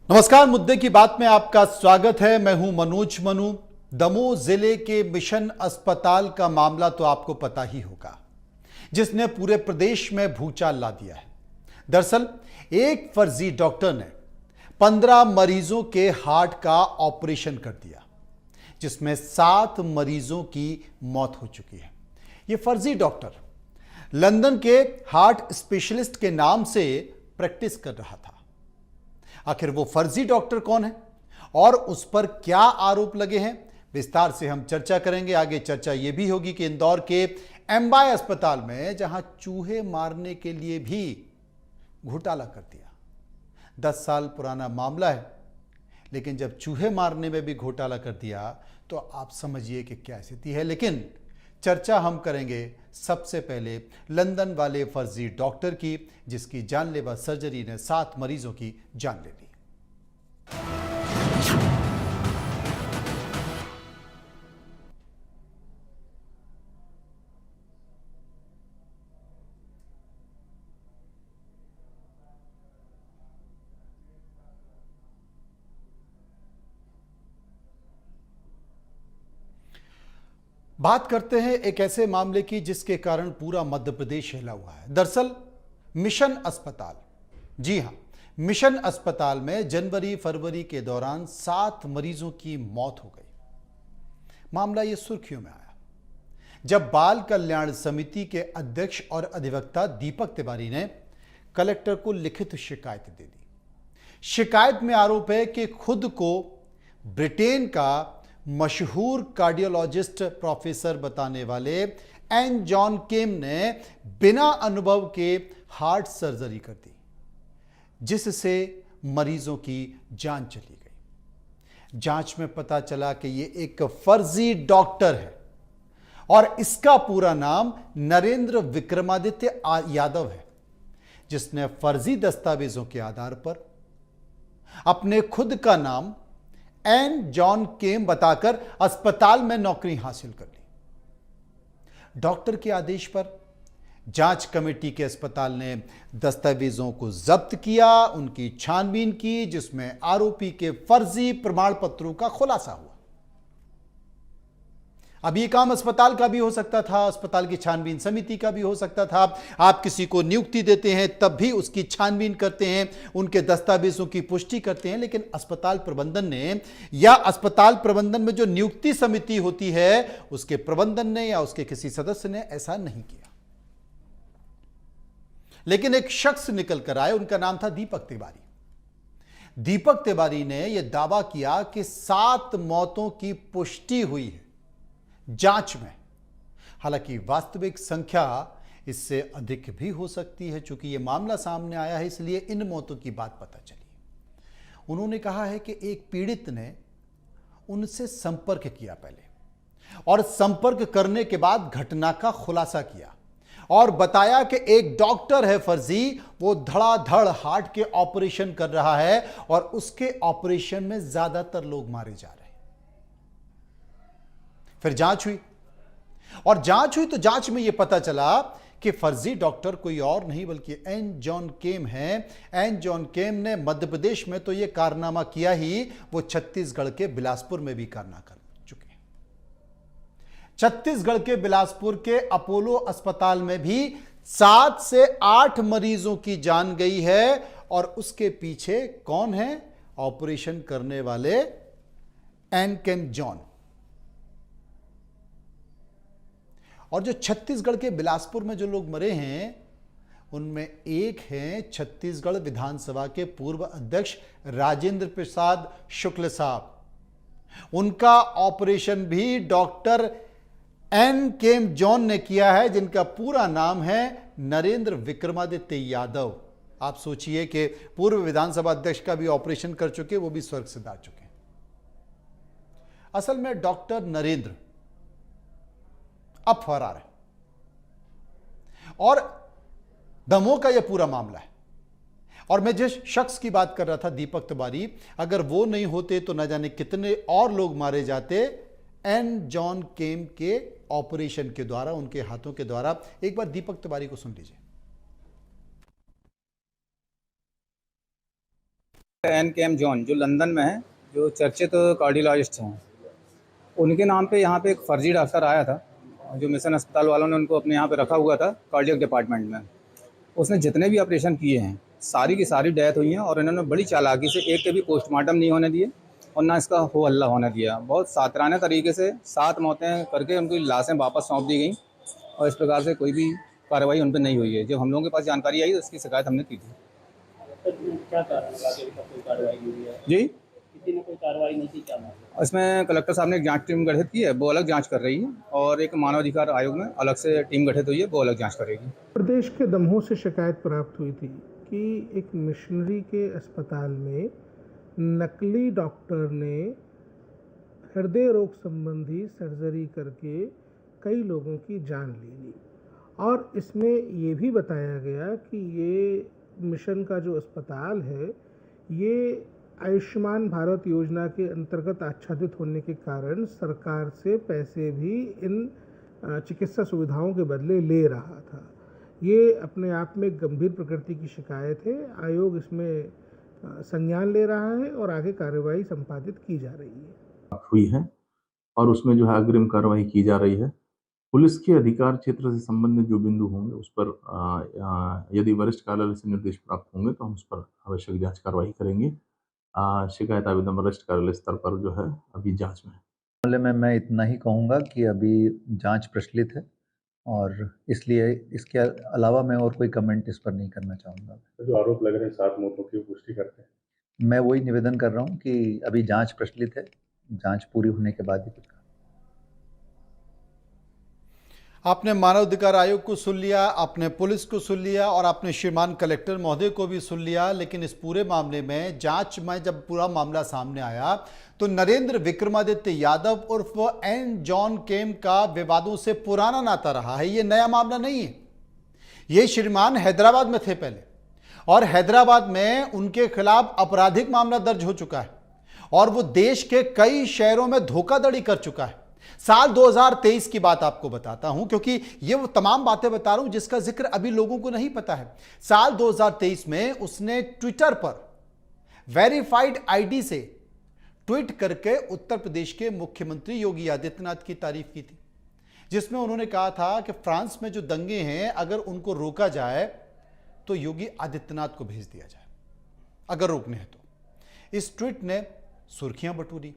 नमस्कार, मुद्दे की बात में आपका स्वागत है। मैं हूं मनोज मनु। दमोह जिले के मिशन अस्पताल का मामला तो आपको पता ही होगा, जिसने पूरे प्रदेश में भूचाल ला दिया है। दरअसल एक फर्जी डॉक्टर ने 15 मरीजों के हार्ट का ऑपरेशन कर दिया, जिसमें 7 मरीजों की मौत हो चुकी है। यह फर्जी डॉक्टर लंदन के हार्ट स्पेशलिस्ट के नाम से प्रैक्टिस कर रहा था। आखिर वो फर्जी डॉक्टर कौन है और उस पर क्या आरोप लगे हैं, विस्तार से हम चर्चा करेंगे। आगे चर्चा यह भी होगी कि इंदौर के एमबाय अस्पताल में जहां चूहे मारने के लिए भी घोटाला कर दिया। 10 साल पुराना मामला है, लेकिन जब चूहे मारने में भी घोटाला कर दिया तो आप समझिए कि क्या स्थिति है। लेकिन चर्चा हम करेंगे सबसे पहले लंदन वाले फर्जी डॉक्टर की, जिसकी जानलेवा सर्जरी ने 7 मरीजों की जान ले ली। बात करते हैं एक ऐसे मामले की जिसके कारण पूरा मध्य प्रदेश हिला हुआ है। दरअसल मिशन अस्पताल, जी हां, मिशन अस्पताल में जनवरी फरवरी के दौरान 7 मरीजों की मौत हो गई। मामला यह सुर्खियों में आया जब बाल कल्याण समिति के अध्यक्ष और अधिवक्ता दीपक तिवारी ने कलेक्टर को लिखित शिकायत दे दी। शिकायत में आरोप है कि खुद को ब्रिटेन का मशहूर कार्डियोलॉजिस्ट प्रोफेसर बताने वाले एन जॉन केम ने बिना अनुभव के हार्ट सर्जरी कर दी, जिससे मरीजों की जान चली गई। जांच में पता चला कि यह एक फर्जी डॉक्टर है और इसका पूरा नाम नरेंद्र विक्रमादित्य यादव है, जिसने फर्जी दस्तावेजों के आधार पर अपने खुद का नाम एन जॉन केम बताकर अस्पताल में नौकरी हासिल कर ली। डॉक्टर के आदेश पर जांच कमेटी के अस्पताल ने दस्तावेजों को जब्त किया, उनकी छानबीन की, जिसमें आरोपी के फर्जी प्रमाण पत्रों का खुलासा हुआ। अब यह काम अस्पताल का भी हो सकता था, अस्पताल की छानबीन समिति का भी हो सकता था। आप किसी को नियुक्ति देते हैं तब भी उसकी छानबीन करते हैं, उनके दस्तावेजों की पुष्टि करते हैं, लेकिन अस्पताल प्रबंधन ने या अस्पताल प्रबंधन में जो नियुक्ति समिति होती है उसके प्रबंधन ने या उसके किसी सदस्य ने ऐसा नहीं किया। लेकिन एक शख्स निकल कर आए, उनका नाम था दीपक तिवारी। दीपक तिवारी ने यह दावा किया कि 7 मौतों की पुष्टि हुई है जांच में। हालांकि वास्तविक संख्या इससे अधिक भी हो सकती है। चूंकि यह मामला सामने आया है, इसलिए इन मौतों की बात पता चली। उन्होंने कहा है कि एक पीड़ित ने उनसे संपर्क किया पहले, और संपर्क करने के बाद घटना का खुलासा किया और बताया कि एक डॉक्टर है फर्जी, वो धड़ाधड़ हार्ट के ऑपरेशन कर रहा है और उसके ऑपरेशन में ज्यादातर लोग मारे जा रहे हैं। फिर जांच हुई तो जांच में यह पता चला कि फर्जी डॉक्टर कोई और नहीं बल्कि एन जॉन केम है। एन जॉन केम ने मध्य प्रदेश में तो यह कारनामा किया ही, वो छत्तीसगढ़ के बिलासपुर में भी कारनामा कर चुके हैं। छत्तीसगढ़ के बिलासपुर के अपोलो अस्पताल में भी 7 से 8 मरीजों की जान गई है, और उसके पीछे कौन है? ऑपरेशन करने वाले एन केम जॉन। और जो छत्तीसगढ़ के बिलासपुर में जो लोग मरे हैं, उनमें एक हैं छत्तीसगढ़ विधानसभा के पूर्व अध्यक्ष राजेंद्र प्रसाद शुक्ल साहब। उनका ऑपरेशन भी डॉक्टर एन केम जॉन ने किया है, जिनका पूरा नाम है नरेंद्र विक्रमादित्य यादव। आप सोचिए कि पूर्व विधानसभा अध्यक्ष का भी ऑपरेशन कर चुके, वो भी स्वर्ग से जा चुके। असल में डॉक्टर नरेंद्र अब फरार है, और दमोह का यह पूरा मामला है। और मैं जिस शख्स की बात कर रहा था, दीपक तिवारी, अगर वो नहीं होते तो न जाने कितने और लोग मारे जाते एन जॉन केम के ऑपरेशन के द्वारा, उनके हाथों के द्वारा। एक बार दीपक तिवारी को सुन लीजिए। एन जॉन जो लंदन में है, जो चर्चित कार्डियोलॉजिस्ट हैं, उनके नाम पे यहाँ पे एक फर्जी डॉक्टर आया था, जो मिशन अस्पताल वालों ने उनको अपने यहाँ पे रखा हुआ था कार्डियक डिपार्टमेंट में। उसने जितने भी ऑपरेशन किए हैं सारी की सारी डेथ हुई हैं, और इन्होंने बड़ी चालाकी से एक के भी पोस्टमार्टम नहीं होने दिए और ना इसका हो हल्ला होने दिया। बहुत सातराना तरीके से 7 मौतें करके उनकी लाशें वापस सौंप दी गई, और इस प्रकार से कोई भी कार्रवाई उन पर नहीं हुई है। जब हम लोगों के पास जानकारी आई तो इसकी शिकायत हमने की थी। क्या कारण लगा कि अभी तक कोई कार्रवाई नहीं हुई है? जी, किसी ने कोई कार्रवाई नहीं की, क्या मामला? इसमें कलेक्टर साहब ने एक जांच टीम गठित की है, वो अलग जांच कर रही है, और एक मानवाधिकार आयोग में अलग से टीम गठित हुई है, वो अलग जांच करेगी। प्रदेश के दमोह से शिकायत प्राप्त हुई थी कि एक मिशनरी के अस्पताल में नकली डॉक्टर ने हृदय रोग संबंधी सर्जरी करके कई लोगों की जान ले ली, और इसमें ये भी बताया गया कि ये मिशन का जो अस्पताल है ये आयुष्मान भारत योजना के अंतर्गत आच्छादित होने के कारण सरकार से पैसे भी इन चिकित्सा सुविधाओं के बदले ले रहा था। ये अपने आप में गंभीर प्रकृति की शिकायत है। आयोग इसमें संज्ञान ले रहा है और आगे कार्रवाई संपादित की जा रही है। हुई है और उसमें जो है अग्रिम कार्रवाई की जा रही है। पुलिस के अधिकार क्षेत्र से संबंधित जो बिंदु होंगे उस पर यदि वरिष्ठ कार्यालय से निर्देश प्राप्त होंगे तो हम उस पर आवश्यक जांच कार्रवाई करेंगे। शिकायत आवेदन वरिष्ठ कार्यालय स्तर पर जो है अभी जांच में है। मामले में मैं इतना ही कहूँगा कि अभी जांच प्रचलित है, और इसलिए इसके अलावा मैं और कोई कमेंट इस पर नहीं करना चाहूँगा। जो आरोप लग रहे हैं 7 मौतों की, पुष्टि करते हैं। मैं वही निवेदन कर रहा हूँ कि अभी जांच प्रचलित है, जांच पूरी होने के बाद ही कुछ। आपने मानवाधिकार आयोग को सुन लिया, आपने पुलिस को सुन लिया, और आपने श्रीमान कलेक्टर महोदय को भी सुन लिया। लेकिन इस पूरे मामले में जांच में जब पूरा मामला सामने आया तो नरेंद्र विक्रमादित्य यादव उर्फ एन जॉन केम का विवादों से पुराना नाता रहा है। ये नया मामला नहीं है। ये श्रीमान हैदराबाद में थे पहले, और हैदराबाद में उनके खिलाफ आपराधिक मामला दर्ज हो चुका है, और वो देश के कई शहरों में धोखाधड़ी कर चुका है। साल 2023 की बात आपको बताता हूं, क्योंकि ये वो तमाम बातें बता रहा हूं जिसका जिक्र अभी लोगों को नहीं पता है। साल 2023 में उसने ट्विटर पर वेरीफाइड आईडी से ट्वीट करके उत्तर प्रदेश के मुख्यमंत्री योगी आदित्यनाथ की तारीफ की थी, जिसमें उन्होंने कहा था कि फ्रांस में जो दंगे हैं अगर उनको रोका जाए तो योगी आदित्यनाथ को भेज दिया जाए, अगर रोकने हैं तो। इस ट्वीट ने सुर्खियां बटोरी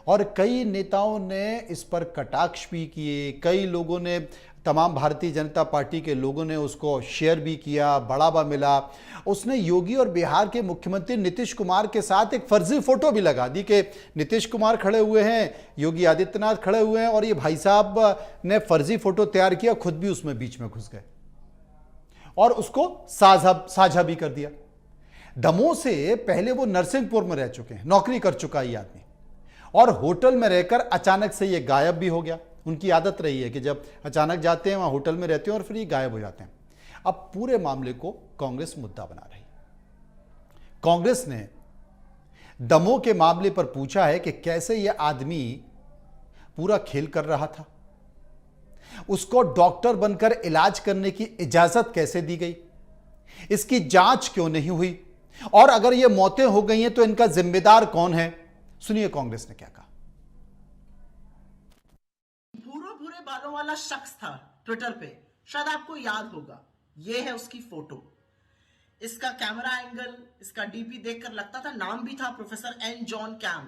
और कई नेताओं ने इस पर कटाक्ष भी किए। कई लोगों ने, तमाम भारतीय जनता पार्टी के लोगों ने उसको शेयर भी किया, बढ़ावा मिला। उसने योगी और बिहार के मुख्यमंत्री नीतीश कुमार के साथ एक फर्जी फोटो भी लगा दी कि नीतीश कुमार खड़े हुए हैं, योगी आदित्यनाथ खड़े हुए हैं, और ये भाई साहब ने फर्जी फोटो तैयार किया, खुद भी उसमें बीच में घुस गए और उसको साझा भी कर दिया। दमोह से पहले वो नरसिंहपुर में रह चुके हैं, नौकरी कर चुका ये आदमी, और होटल में रहकर अचानक से ये गायब भी हो गया। उनकी आदत रही है कि जब अचानक जाते हैं वहां होटल में रहते हैं और फिर ये गायब हो जाते हैं। अब पूरे मामले को कांग्रेस मुद्दा बना रही है। कांग्रेस ने दमोह के मामले पर पूछा है कि कैसे यह आदमी पूरा खेल कर रहा था, उसको डॉक्टर बनकर इलाज करने की इजाजत कैसे दी गई, इसकी जांच क्यों नहीं हुई, और अगर ये मौतें हो गई हैं तो इनका जिम्मेदार कौन है। सुनिए कांग्रेस ने क्या कहा। भूरे बालों वाला शख्स था ट्विटर पे, शायद आपको याद होगा। ये है उसकी फोटो, इसका कैमरा एंगल, इसका डीपी देखकर लगता था, नाम भी था प्रोफेसर एन जॉन कैम।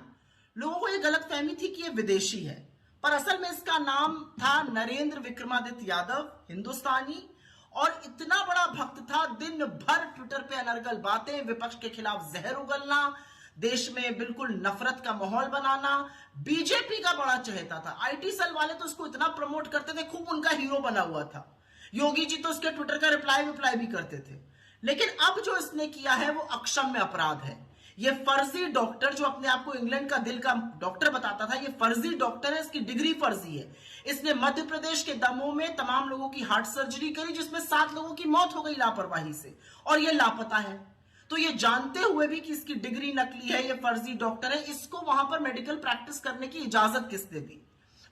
लोगों को यह गलतफहमी थी कि यह विदेशी है, पर असल में इसका नाम था नरेंद्र विक्रमादित्य यादव, हिंदुस्तानी, और इतना बड़ा भक्त था, दिन भर ट्विटर पे अनर्गल बातें, विपक्ष के खिलाफ जहर उगलना, देश में बिल्कुल नफरत का माहौल बनाना। बीजेपी का बड़ा चहेता था। आईटी सेल वाले तो उसको इतना प्रमोट करते थे, खूब उनका हीरो बना हुआ था। योगी जी तो उसके ट्विटर का रिप्लाई भी करते थे। लेकिन अब जो इसने किया है वो अक्षम्य अपराध है। ये फर्जी डॉक्टर, जो अपने आप को इंग्लैंड का दिल का डॉक्टर बताता था, ये फर्जी डॉक्टर है, इसकी डिग्री फर्जी है। इसने मध्य प्रदेश के दमोह में तमाम लोगों की हार्ट सर्जरी करी, जिसमें 7 लोगों की मौत हो गई लापरवाही से, और ये लापता है। तो ये जानते हुए भी कि इसकी डिग्री नकली है, ये फर्जी डॉक्टर है, इसको वहां पर मेडिकल प्रैक्टिस करने की इजाजत किसने दी।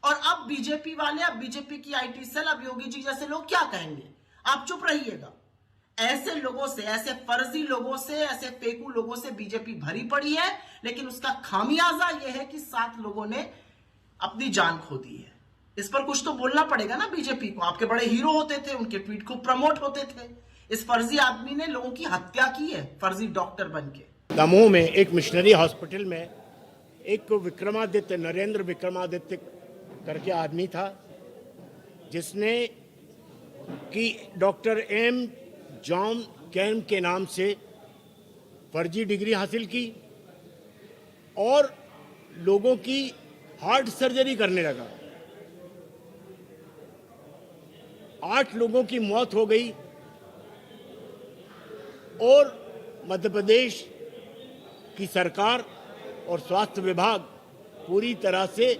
और अब बीजेपी वाले, अब बीजेपी की आईटी सेल, अब योगी जी जैसे लोग क्या कहेंगे? आप चुप रहिएगा। ऐसे लोगों से, ऐसे फर्जी लोगों से, ऐसे फेकू लोगों से बीजेपी भरी पड़ी है, लेकिन उसका खामियाजा यह है कि 7 लोगों ने अपनी जान खो दी है। इस पर कुछ तो बोलना पड़ेगा ना बीजेपी को। आपके बड़े हीरो होते थे, उनके ट्वीट को प्रमोट होते थे। इस फर्जी आदमी ने लोगों की हत्या की है, फर्जी डॉक्टर बनके। दमोह में एक मिशनरी हॉस्पिटल में एक विक्रमादित्य, नरेंद्र विक्रमादित्य करके आदमी था, जिसने कि डॉक्टर एम जॉन कैम के नाम से फर्जी डिग्री हासिल की और लोगों की हार्ट सर्जरी करने लगा। 8 लोगों की मौत हो गई और मध्य प्रदेश की सरकार और स्वास्थ्य विभाग पूरी तरह से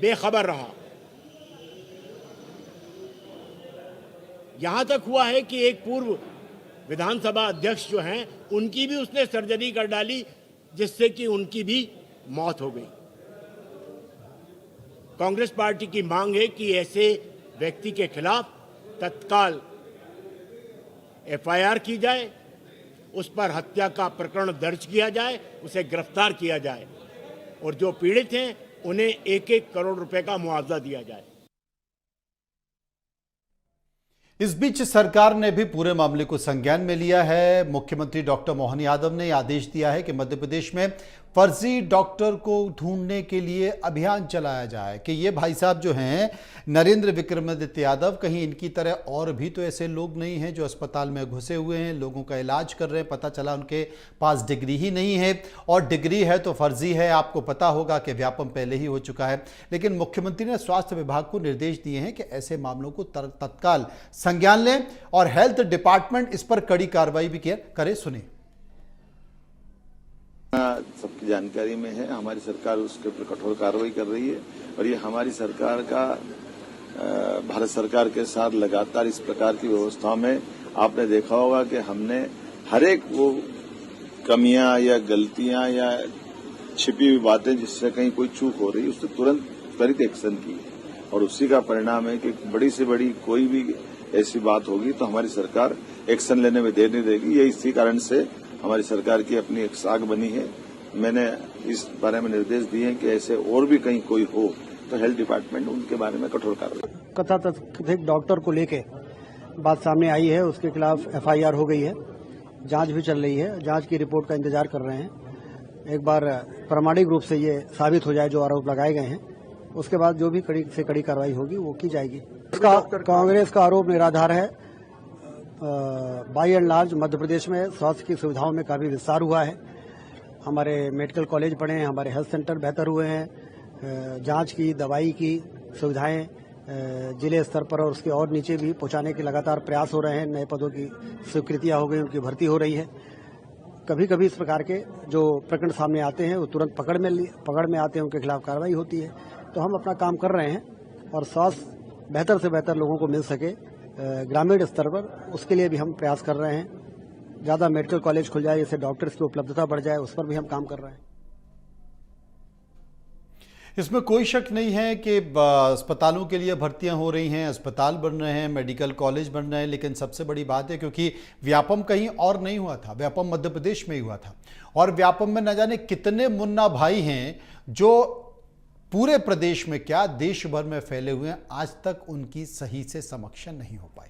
बेखबर रहा। यहां तक हुआ है कि एक पूर्व विधानसभा अध्यक्ष जो हैं, उनकी भी उसने सर्जरी कर डाली, जिससे कि उनकी भी मौत हो गई। कांग्रेस पार्टी की मांग है कि ऐसे व्यक्ति के खिलाफ तत्काल एफआईआर की जाए, उस पर हत्या का प्रकरण दर्ज किया जाए, उसे गिरफ्तार किया जाए और जो पीड़ित हैं उन्हें 1-1 करोड़ रुपए का मुआवजा दिया जाए। इस बीच सरकार ने भी पूरे मामले को संज्ञान में लिया है। मुख्यमंत्री डॉक्टर मोहन यादव ने आदेश दिया है कि मध्य प्रदेश में फर्जी डॉक्टर को ढूंढने के लिए अभियान चलाया जाए कि ये भाई साहब जो हैं नरेंद्र विक्रमादित्य यादव, कहीं इनकी तरह और भी तो ऐसे लोग नहीं हैं जो अस्पताल में घुसे हुए हैं, लोगों का इलाज कर रहे हैं। पता चला उनके पास डिग्री ही नहीं है, और डिग्री है तो फर्जी है। आपको पता होगा कि व्यापम पहले ही हो चुका है। लेकिन मुख्यमंत्री ने स्वास्थ्य विभाग को निर्देश दिए हैं कि ऐसे मामलों को तत्काल संज्ञान लें और हेल्थ डिपार्टमेंट इस पर कड़ी कार्रवाई भी करे। सुनिए। सबकी जानकारी में है, हमारी सरकार उसके ऊपर कठोर कार्रवाई कर रही है और ये हमारी सरकार का भारत सरकार के साथ लगातार इस प्रकार की व्यवस्थाओं में आपने देखा होगा कि हमने हर एक वो कमियां या गलतियां या छिपी हुई बातें जिससे कहीं कोई चूक हो रही, उससे तुरंत त्वरित एक्शन की और उसी का परिणाम है कि बड़ी से बड़ी कोई भी ऐसी बात होगी तो हमारी सरकार एक्शन लेने में देर नहीं देगी। ये इसी कारण से हमारी सरकार की अपनी एक साख बनी है। मैंने इस बारे में निर्देश दिए हैं कि ऐसे और भी कहीं कोई हो तो हेल्थ डिपार्टमेंट उनके बारे में कठोर कार्रवाई। कथित डॉक्टर को लेके बात सामने आई है, उसके खिलाफ एफआईआर हो गई है, जांच भी चल रही है, जांच की रिपोर्ट का इंतजार कर रहे हैं। एक बार प्रामाणिक रूप से ये साबित हो जाए जो आरोप लगाए गए हैं, उसके बाद जो भी कड़ी से कड़ी कार्रवाई होगी वो की जाएगी। कांग्रेस का आरोप निराधार है। By and large Madhya Pradesh में स्वास्थ्य की सुविधाओं में काफी विस्तार हुआ है। हमारे मेडिकल कॉलेज बने हैं, हमारे हेल्थ सेंटर बेहतर हुए हैं, जांच की, दवाई की सुविधाएं जिले स्तर पर और उसके और नीचे भी पहुंचाने के लगातार प्रयास हो रहे हैं। नए पदों की स्वीकृतियां हो गई, उनकी भर्ती हो रही है। कभी कभी इस प्रकार के जो प्रकरण सामने आते हैं वो तुरंत पकड़ में आते हैं, उनके खिलाफ कार्रवाई होती है। तो हम अपना काम कर रहे हैं और स्वास्थ्य बेहतर से बेहतर लोगों को मिल सके ग्रामीण स्तर पर, उसके लिए भी हम प्रयास कर रहे हैं। ज़्यादा मेडिकल कॉलेज खुल जाए, इससे डॉक्टर्स की उपलब्धता बढ़ जाए, उस पर भी हम काम कर रहे हैं। इसमें कोई शक नहीं है कि अस्पतालों के लिए भर्तियां हो रही हैं, अस्पताल बन रहे हैं, मेडिकल कॉलेज बन रहे हैं, लेकिन सबसे बड़ी बात है क्योंकि व्यापम कहीं और नहीं हुआ था, व्यापम मध्य प्रदेश में ही हुआ था। और व्यापम में न जाने कितने मुन्ना भाई हैं जो पूरे प्रदेश में क्या देश भर में फैले हुए हैं, आज तक उनकी सही से समीक्षा नहीं हो पाई।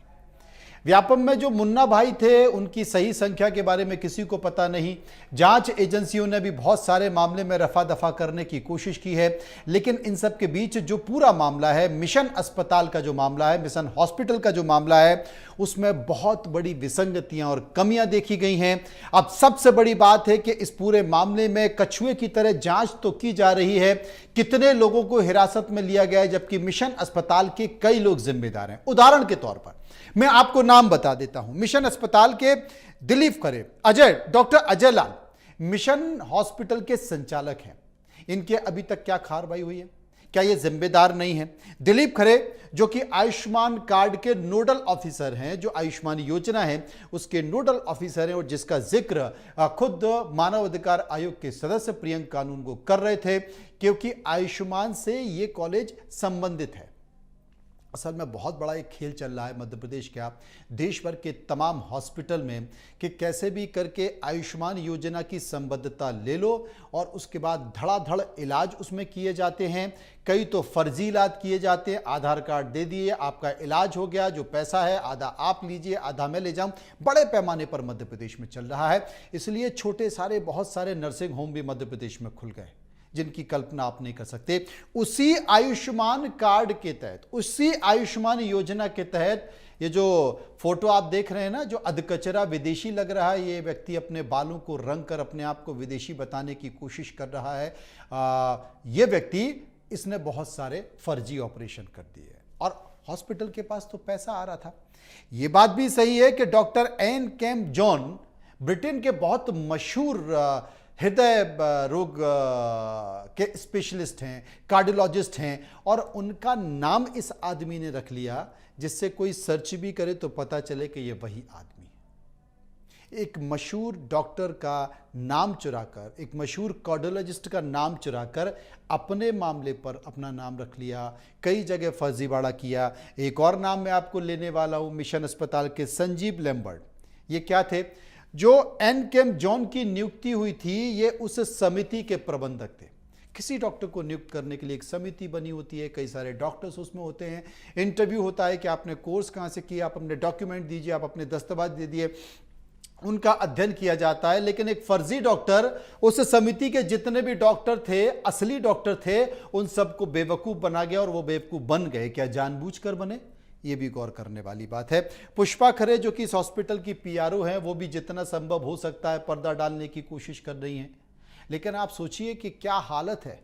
व्यापम में जो मुन्ना भाई थे उनकी सही संख्या के बारे में किसी को पता नहीं। जांच एजेंसियों ने भी बहुत सारे मामले में रफा दफा करने की कोशिश की है, लेकिन इन सब के बीच जो पूरा मामला है, मिशन अस्पताल का जो मामला है, मिशन हॉस्पिटल का जो मामला है, उसमें बहुत बड़ी विसंगतियां और कमियां देखी गई हैं। अब सबसे बड़ी बात है कि इस पूरे मामले में कछुए की तरह जांच तो की जा रही है, कितने लोगों को हिरासत में लिया गया है, जबकि मिशन अस्पताल के कई लोग जिम्मेदार हैं। उदाहरण के तौर पर मैं आपको नाम बता देता हूं। मिशन अस्पताल के दिलीप खरे, डॉक्टर अजय लाल मिशन हॉस्पिटल के संचालक हैं। इनके अभी तक क्या कार्रवाई हुई है? क्या ये जिम्मेदार नहीं है? दिलीप खरे जो कि आयुष्मान कार्ड के नोडल ऑफिसर हैं, जो आयुष्मान योजना है उसके नोडल ऑफिसर हैं, और जिसका जिक्र खुद मानव अधिकार आयोग के सदस्य प्रियंका कानून को कर रहे थे, क्योंकि आयुष्मान से ये कॉलेज संबंधित है। असल में बहुत बड़ा एक खेल चल रहा है मध्य प्रदेश का, देश भर के तमाम हॉस्पिटल में, कि कैसे भी करके आयुष्मान योजना की संबद्धता ले लो और उसके बाद धड़ाधड़ इलाज उसमें किए जाते हैं। कई तो फर्जी इलाज किए जाते हैं, आधार कार्ड दे दिए, आपका इलाज हो गया, जो पैसा है आधा आप लीजिए आधा मैं ले जाऊं। बड़े पैमाने पर मध्य प्रदेश में चल रहा है। इसलिए छोटे सारे बहुत सारे नर्सिंग होम भी मध्य प्रदेश में खुल गए जिनकी कल्पना आप नहीं कर सकते। उसी आयुष्मान कार्ड के तहत, उसी आयुष्मान योजना के तहत ये जो फोटो आप देख रहे हैं ना, जो अधकचरा विदेशी लग रहा है, ये व्यक्ति अपने बालों को रंग कर अपने आप को विदेशी बताने की कोशिश कर रहा है। ये व्यक्ति, इसने बहुत सारे फर्जी ऑपरेशन कर दिए और हॉस्पिटल के पास तो पैसा आ रहा था। ये बात भी सही है कि डॉक्टर एन केम जॉन ब्रिटेन के बहुत मशहूर हृदय रोग के स्पेशलिस्ट हैं, कार्डियोलॉजिस्ट हैं, और उनका नाम इस आदमी ने रख लिया जिससे कोई सर्च भी करे तो पता चले कि ये वही आदमी है। एक मशहूर डॉक्टर का नाम चुराकर, एक मशहूर कार्डियोलॉजिस्ट का नाम चुराकर अपने मामले पर अपना नाम रख लिया, कई जगह फर्जीवाड़ा किया। एक और नाम मैं आपको लेने वाला हूं, मिशन अस्पताल के संजीव लैम्बर्ट। ये क्या थे? जो एन केम जॉन की नियुक्ति हुई थी, ये उस समिति के प्रबंधक थे। किसी डॉक्टर को नियुक्त करने के लिए एक समिति बनी होती है, कई सारे डॉक्टर्स उसमें होते हैं, इंटरव्यू होता है कि आपने कोर्स कहाँ से किया, आप अपने डॉक्यूमेंट दीजिए, आप अपने दस्तावेज दे दिए, उनका अध्ययन किया जाता है। लेकिन एक फर्जी डॉक्टर उस समिति के जितने भी डॉक्टर थे, असली डॉक्टर थे, उन सबको बेवकूफ़ बना गया और वो बेवकूफ़ बन गए। क्या जानबूझकर बने? ये भी गौर करने वाली बात है। पुष्पा खरे जो कि इस हॉस्पिटल की पीआरओ हैं, वो भी जितना संभव हो सकता है पर्दा डालने की कोशिश कर रही हैं। लेकिन आप सोचिए कि क्या हालत है।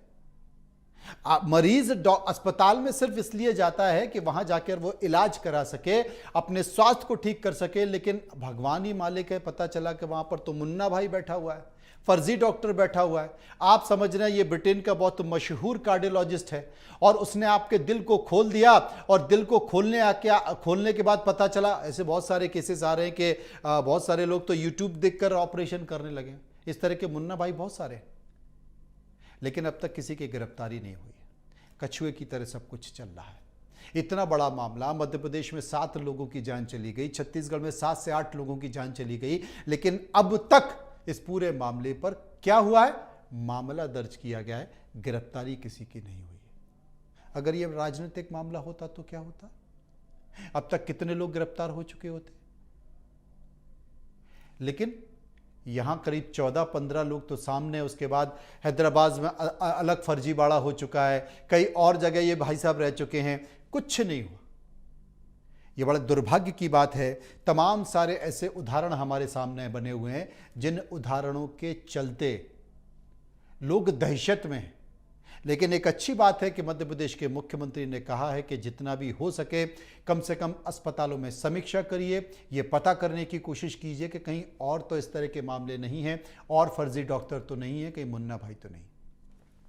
मरीज अस्पताल में सिर्फ इसलिए जाता है कि वहां जाकर वो इलाज करा सके, अपने स्वास्थ्य को ठीक कर सके, लेकिन भगवान ही मालिक है, पता चला कि वहां पर तो मुन्ना भाई बैठा हुआ है, फर्जी डॉक्टर बैठा हुआ है। आप समझ रहे हैं ये ब्रिटेन का बहुत मशहूर कार्डियोलॉजिस्ट है और उसने आपके दिल को खोल दिया, और दिल को खोलने के बाद पता चला, ऐसे बहुत सारे केसेस आ रहे हैं कि बहुत सारे लोग तो यूट्यूब देखकर ऑपरेशन करने लगे। इस तरह के मुन्ना भाई बहुत सारे, लेकिन अब तक किसी की गिरफ्तारी नहीं हुई। कछुए की तरह सब कुछ चल रहा है। इतना बड़ा मामला, मध्य प्रदेश में 7 लोगों की जान चली गई, छत्तीसगढ़ में 7 से 8 लोगों की जान चली गई, लेकिन अब तक इस पूरे मामले पर क्या हुआ है? मामला दर्ज किया गया है, गिरफ्तारी किसी की नहीं हुई है। अगर यह राजनीतिक मामला होता तो क्या होता? अब तक कितने लोग गिरफ्तार हो चुके होते। लेकिन यहां करीब 14-15 लोग तो सामने, उसके बाद हैदराबाद में अलग फर्जीवाड़ा हो चुका है, कई और जगह ये भाई साहब रह चुके हैं, कुछ नहीं हुआ। ये बड़ा दुर्भाग्य की बात है। तमाम सारे ऐसे उदाहरण हमारे सामने बने हुए हैं जिन उदाहरणों के चलते लोग दहशत में हैं। लेकिन एक अच्छी बात है कि मध्य प्रदेश के मुख्यमंत्री ने कहा है कि जितना भी हो सके कम से कम अस्पतालों में समीक्षा करिए, ये पता करने की कोशिश कीजिए कि कहीं और तो इस तरह के मामले नहीं हैं और फर्जी डॉक्टर तो नहीं है, कहीं मुन्ना भाई तो नहीं।